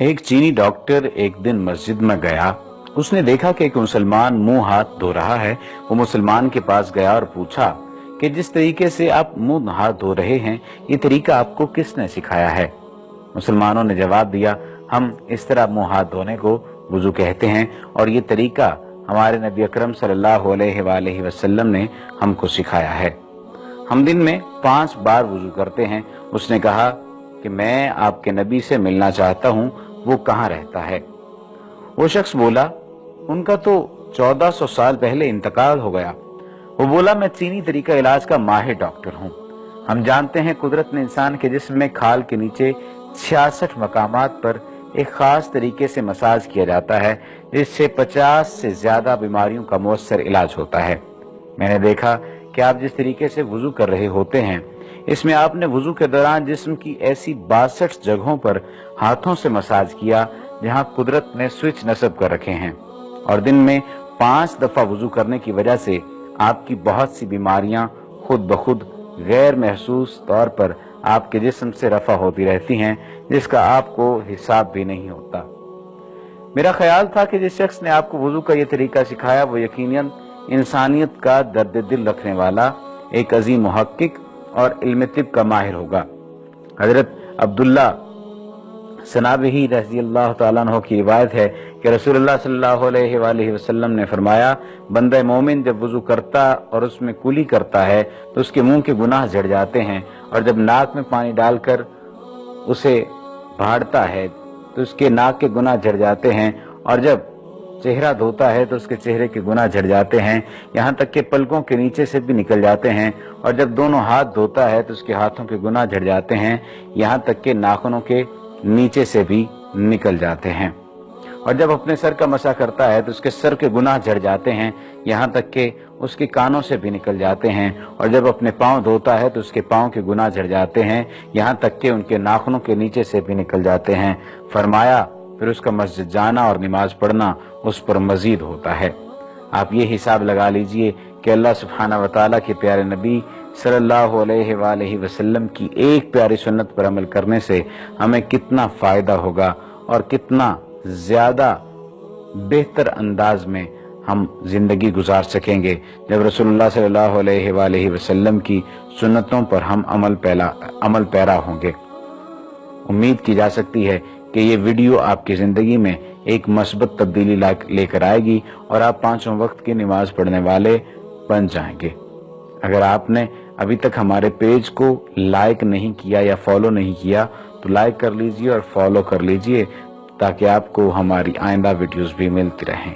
एक चीनी डॉक्टर एक दिन मस्जिद में गया। उसने देखा कि एक मुसलमान मुंह हाथ धो रहा है। वो मुसलमान के पास गया और पूछा कि जिस तरीके से आप मुंह हाथ धो रहे हैं, ये तरीका आपको किसने सिखाया है? मुसलमानों ने जवाब दिया, हम इस तरह मुंह हाथ धोने को वुजू कहते हैं और ये तरीका हमारे नबी अकरम सल्लल्लाहु अलैहि वसल्लम ने हमको सिखाया है। हम दिन में 5 बार वुजू करते हैं। उसने कहा कि मैं आपके नबी से मिलना चाहता हूँ, वो कहाँ रहता है? वो शख्स बोला, उनका तो 1400 साल पहले इंतकाल हो गया। वो बोला, मैं चीनी तरीका इलाज का माहिर डॉक्टर हूँ। हम जानते हैं कुदरत ने इंसान के जिस्म में खाल के नीचे 66 मकामात पर एक खास तरीके से मसाज किया जाता है, जिससे 50 से ज्यादा बीमारियों का मौसर इलाज होता है। मैंने देखा कि आप जिस तरीके से वुजू कर रहे होते हैं, इसमें आपने वुजू के दौरान जिस्म की ऐसी 62 जगहों पर हाथों से मसाज किया जहां कुदरत ने स्विच नस्ब कर रखे हैं, और दिन में 5 दफा वुजू करने की वजह से आपकी बहुत सी बीमारियां खुद ब खुद गैर महसूस तौर पर आपके जिस्म से रफा होती रहती हैं, जिसका आपको हिसाब भी नहीं होता। मेरा ख्याल था कि जिस शख्स ने आपको वुजू का ये तरीका सिखाया वो यकीनन इंसानियत का दर्द दिल रखने वाला एक अजीम मुहक्किक और इल्म तिब का माहिर होगा। हजरत अब्दुल्ला सनाबही रज़ी अल्लाह तआला अन्हु की रिवायत है कि रसूलुल्लाह सल्लल्लाहु अलैहि वसल्लम ने फरमाया, बंदा मोमिन जब वुजू करता और उसमें कुली करता है तो उसके मुंह के गुनाह झड़ जाते हैं, और जब नाक में पानी डालकर उसे भाड़ता है तो उसके नाक के गुनाह झड़ जाते हैं, और जब चेहरा धोता है तो उसके चेहरे के गुनाह झड़ जाते हैं, यहाँ तक कि पलकों के नीचे से भी निकल जाते हैं, और जब दोनों हाथ धोता है तो उसके हाथों के गुनाह झड़ जाते हैं, यहाँ तक कि नाखूनों के नीचे से भी निकल जाते हैं, और जब अपने सर का मसा करता है तो उसके सर के गुनाह झड़ जाते हैं, यहाँ तक कि उसके कानों से भी निकल जाते हैं, और जब अपने पाँव धोता है तो उसके पाँव के गुनाह झड़ जाते हैं, यहाँ तक कि उनके नाखूनों के नीचे से भी निकल जाते हैं। फरमाया, फिर उसका मस्जिद जाना और नमाज पढ़ना उस पर मजीद होता है। आप ये हिसाब लगा लीजिए कि अल्लाह सुब्हानहू व तआला के प्यारे नबी सल्लल्लाहु अलैहि वसल्लम की एक प्यारी सुन्नत पर अमल करने से हमें कितना फायदा होगा और कितना ज्यादा बेहतर अंदाज में हम जिंदगी गुजार सकेंगे जब रसूलुल्लाह सल्लल्लाहु अलैहि वसल्लम की सुन्नतों पर हम अमल पैरा होंगे। उम्मीद की जा सकती है कि ये वीडियो आपकी जिंदगी में एक मस्बत तब्दीली लेकर आएगी और आप 5 वक्त की नमाज पढ़ने वाले बन जाएंगे। अगर आपने अभी तक हमारे पेज को लाइक नहीं किया या फॉलो नहीं किया तो लाइक कर लीजिए और फॉलो कर लीजिए, ताकि आपको हमारी आइंदा वीडियोस भी मिलती रहें।